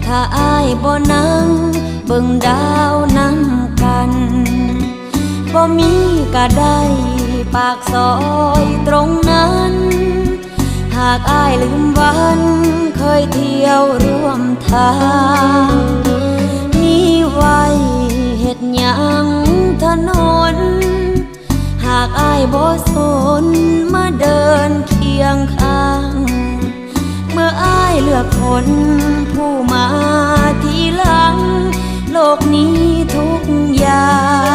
ถ้าอ้ายบ่นั่งเบิ่งดาวนำกันบ่มีก็ได้ปากซอยตรงนั้นหากอ้ายลืมวันเคยเที่ยวร่วมทางมีไว้เฮ็ดหยังถนนหากอ้ายบ่สนมาเดินเคียงข้างเมื่ออ้ายเลือกคนผู้มาทีหลังโลกนี้ทุกอย่าง